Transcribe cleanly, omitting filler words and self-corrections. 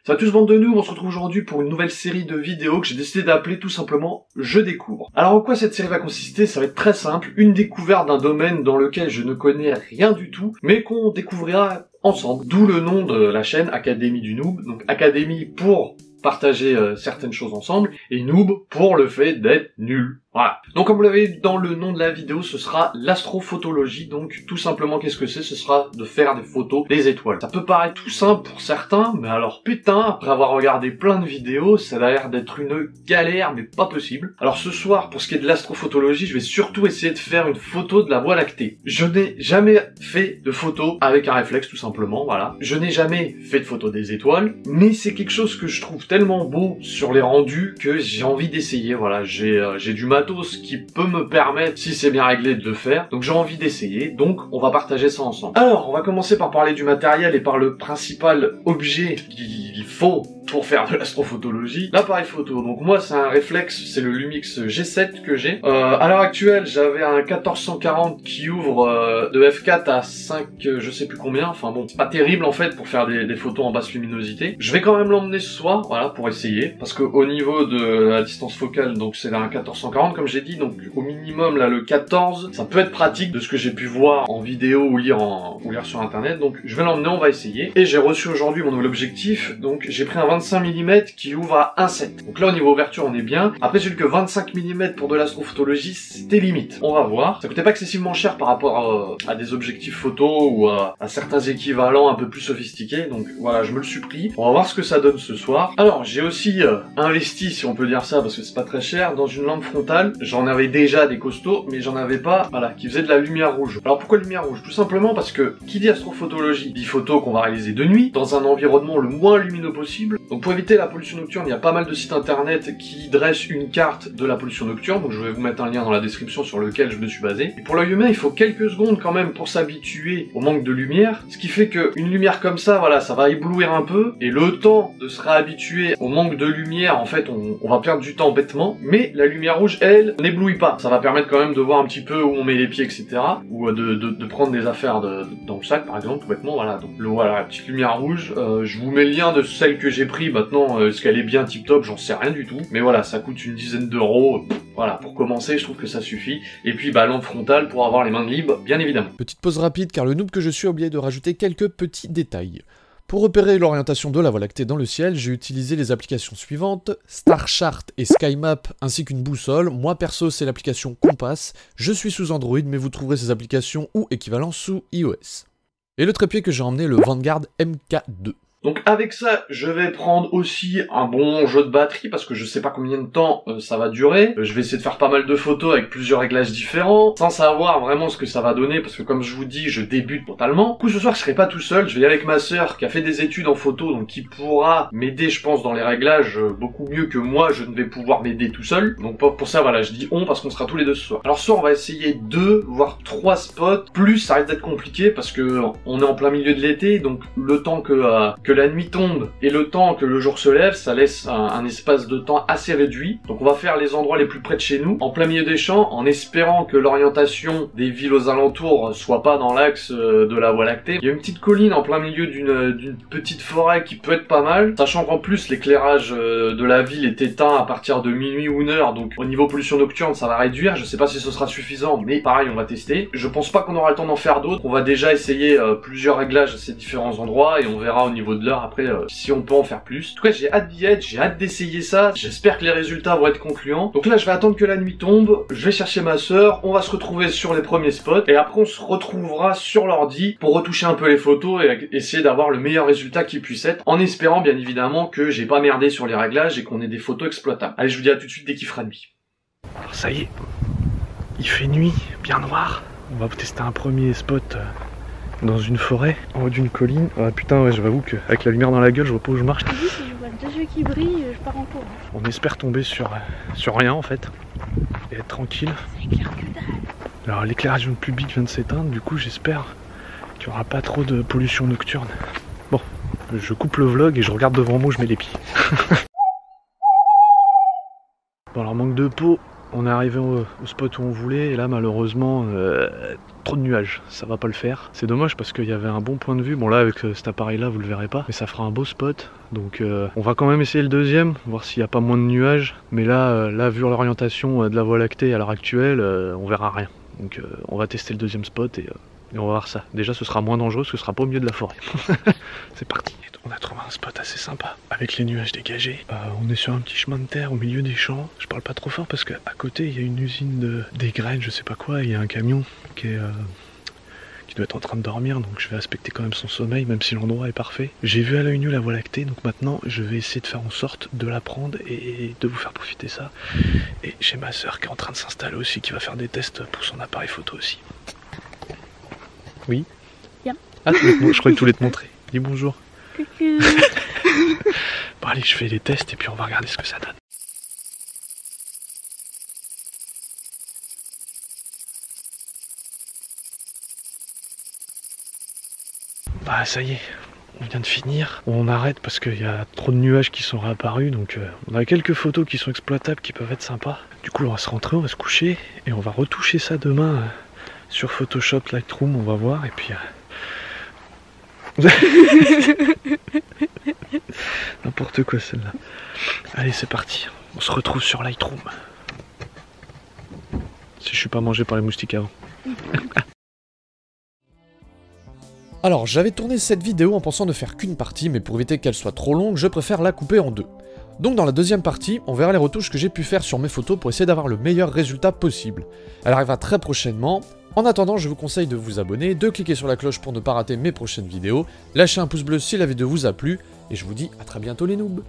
Salut à tous bande de noobs, on se retrouve aujourd'hui pour une nouvelle série de vidéos que j'ai décidé d'appeler tout simplement Je découvre. Alors en quoi cette série va consister? Ça va être très simple, une découverte d'un domaine dans lequel je ne connais rien du tout, mais qu'on découvrira ensemble. D'où le nom de la chaîne Académie du Noob, donc Académie pour partager certaines choses ensemble, et noob pour le fait d'être nul. Voilà. Donc comme vous l'avez vu dans le nom de la vidéo, ce sera l'astrophotologie. Donc tout simplement, qu'est-ce que c'est? Ce sera de faire des photos des étoiles. Ça peut paraître tout simple pour certains, mais alors putain, après avoir regardé plein de vidéos, ça a l'air d'être une galère, mais pas possible. Alors ce soir, pour ce qui est de l'astrophotologie, je vais surtout essayer de faire une photo de la Voie lactée. Je n'ai jamais fait de photo avec un réflexe, tout simplement, voilà. Je n'ai jamais fait de photo des étoiles, mais c'est quelque chose que je trouve tellement beau sur les rendus que j'ai envie d'essayer, voilà. J'ai du matos qui peut me permettre, si c'est bien réglé, de le faire. Donc j'ai envie d'essayer, donc on va partager ça ensemble. Alors, on va commencer par parler du matériel et par le principal objet qu'il faut pour faire de l'astrophotologie, l'appareil photo. Donc moi c'est un réflexe, c'est le Lumix G7 que j'ai. À l'heure actuelle j'avais un 1440 qui ouvre de f4 à 5 je sais plus combien, enfin bon c'est pas terrible en fait pour faire des photos en basse luminosité. Je vais quand même l'emmener ce soir, voilà, pour essayer, parce que au niveau de la distance focale, donc c'est un 1440 comme j'ai dit, donc au minimum là le 14, ça peut être pratique de ce que j'ai pu voir en vidéo ou lire sur internet, donc je vais l'emmener, on va essayer. Et j'ai reçu aujourd'hui mon nouvel objectif, donc j'ai pris un 25 mm qui ouvre à 1,7. Donc là au niveau ouverture on est bien. Après j'ai vu que 25 mm pour de l'astrophotoologie c'était limite. On va voir. Ça coûtait pas excessivement cher par rapport à des objectifs photo ou à certains équivalents un peu plus sophistiqués. Donc voilà, je me le suis pris. On va voir ce que ça donne ce soir. Alors j'ai aussi investi, si on peut dire ça, parce que c'est pas très cher, dans une lampe frontale. J'en avais déjà des costauds, mais j'en avais pas, voilà, qui faisait de la lumière rouge. Alors pourquoi lumière rouge? Tout simplement parce que qui dit astrophotologie dit photo qu'on va réaliser de nuit, dans un environnement le moins lumineux possible. Donc pour éviter la pollution nocturne, il y a pas mal de sites internet qui dressent une carte de la pollution nocturne, donc je vais vous mettre un lien dans la description sur lequel je me suis basé. Et pour l'œil humain, il faut quelques secondes quand même pour s'habituer au manque de lumière, ce qui fait qu'une lumière comme ça, voilà, ça va éblouir un peu, et le temps de se réhabituer au manque de lumière, en fait, on va perdre du temps bêtement, mais la lumière rouge, elle, n'éblouit pas. Ça va permettre quand même de voir un petit peu où on met les pieds, etc., ou de prendre des affaires dans le sac, par exemple, tout bêtement, voilà. Donc voilà, la petite lumière rouge, je vous mets le lien de celle que j'ai pris. Maintenant, est-ce qu'elle est bien tip top, j'en sais rien du tout. Mais voilà, ça coûte une dizaine d'euros. Voilà, pour commencer, je trouve que ça suffit. Et puis, lampe frontale pour avoir les mains libres, bien évidemment. Petite pause rapide, car le noob que je suis a oublié de rajouter quelques petits détails. Pour repérer l'orientation de la Voie lactée dans le ciel, j'ai utilisé les applications suivantes, StarChart et SkyMap, ainsi qu'une boussole. Moi perso, c'est l'application Compass. Je suis sous Android, mais vous trouverez ces applications ou équivalents sous iOS. Et le trépied que j'ai emmené, le Vanguard MK2. Donc avec ça, je vais prendre aussi un bon jeu de batterie parce que je sais pas combien de temps ça va durer. Je vais essayer de faire pas mal de photos avec plusieurs réglages différents, sans savoir vraiment ce que ça va donner parce que comme je vous dis, je débute totalement. Du coup ce soir, je serai pas tout seul, je vais y aller avec ma sœur qui a fait des études en photo, donc qui pourra m'aider, je pense, dans les réglages beaucoup mieux que moi, je ne vais pouvoir m'aider tout seul. Donc pour ça, voilà, je dis on parce qu'on sera tous les deux ce soir. Alors ce soir, on va essayer 2, voire 3 spots. Plus, ça risque d'être compliqué parce que on est en plein milieu de l'été, donc le temps que la nuit tombe et le temps que le jour se lève, ça laisse un espace de temps assez réduit. Donc on va faire les endroits les plus près de chez nous, en plein milieu des champs, en espérant que l'orientation des villes aux alentours soit pas dans l'axe de la Voie lactée. Il y a une petite colline en plein milieu d'une petite forêt qui peut être pas mal, sachant qu'en plus l'éclairage de la ville est éteint à partir de minuit ou 1h, donc au niveau pollution nocturne ça va réduire. Je sais pas si ce sera suffisant, mais pareil on va tester. Je pense pas qu'on aura le temps d'en faire d'autres. On va déjà essayer plusieurs réglages à ces différents endroits et on verra au niveau de l'heure après si on peut en faire plus. En tout cas j'ai hâte d'y être, j'ai hâte d'essayer ça, j'espère que les résultats vont être concluants. Donc là je vais attendre que la nuit tombe, je vais chercher ma sœur, on va se retrouver sur les premiers spots et après on se retrouvera sur l'ordi pour retoucher un peu les photos et essayer d'avoir le meilleur résultat qui puisse être, en espérant bien évidemment que j'ai pas merdé sur les réglages et qu'on ait des photos exploitables. Allez, je vous dis à tout de suite dès qu'il fera nuit. Alors ça y est, il fait nuit, bien noir. On va tester un premier spot dans une forêt, en haut d'une colline. Ah putain, ouais, j'avoue qu'avec la lumière dans la gueule, je vois pas où je marche. Si je vois deux yeux qui brillent, je pars en courant. On espère tomber sur rien en fait, et être tranquille. Ça éclaire que dalle. Alors l'éclairage public vient de s'éteindre, du coup j'espère qu'il n'y aura pas trop de pollution nocturne. Bon, je coupe le vlog et je regarde devant moi où je mets les pieds. Bon alors manque de peau, on est arrivé au spot où on voulait et là malheureusement trop de nuages, ça va pas le faire. C'est dommage parce qu'il y avait un bon point de vue. Bon là avec cet appareil là vous le verrez pas, mais ça fera un beau spot. Donc on va quand même essayer le deuxième, voir s'il n'y a pas moins de nuages. Mais là vu l'orientation de la Voie lactée à l'heure actuelle, on verra rien. Donc on va tester le deuxième spot et on va voir ça. Déjà ce sera moins dangereux parce que ce sera pas au milieu de la forêt. C'est parti. On a trouvé un spot assez sympa avec les nuages dégagés. On est sur un petit chemin de terre au milieu des champs. Je parle pas trop fort parce qu'à côté il y a une usine des graines, je sais pas quoi. Il y a un camion qui doit être en train de dormir, donc je vais respecter quand même son sommeil même si l'endroit est parfait. J'ai vu à l'œil nu la Voie lactée, donc maintenant je vais essayer de faire en sorte de la prendre et de vous faire profiter ça. Et j'ai ma soeur qui est en train de s'installer aussi, qui va faire des tests pour son appareil photo aussi. Oui. Bien. Ah, je croyais que tu voulais te montrer. Dis bonjour. Coucou. Bon allez, je fais les tests et puis on va regarder ce que ça donne. Bah ça y est, on vient de finir. On arrête parce qu'il y a trop de nuages qui sont réapparus, donc on a quelques photos qui sont exploitables, qui peuvent être sympas. Du coup on va se rentrer, on va se coucher et on va retoucher ça demain sur Photoshop, Lightroom, on va voir et puis... N'importe quoi celle-là. Allez c'est parti, on se retrouve sur Lightroom. Si je suis pas mangé par les moustiques avant. Alors, j'avais tourné cette vidéo en pensant ne faire qu'une partie, mais pour éviter qu'elle soit trop longue, je préfère la couper en deux. Donc dans la deuxième partie, on verra les retouches que j'ai pu faire sur mes photos pour essayer d'avoir le meilleur résultat possible. Elle arrivera très prochainement. En attendant, je vous conseille de vous abonner, de cliquer sur la cloche pour ne pas rater mes prochaines vidéos, lâchez un pouce bleu si la vidéo vous a plu, et je vous dis à très bientôt les noobs.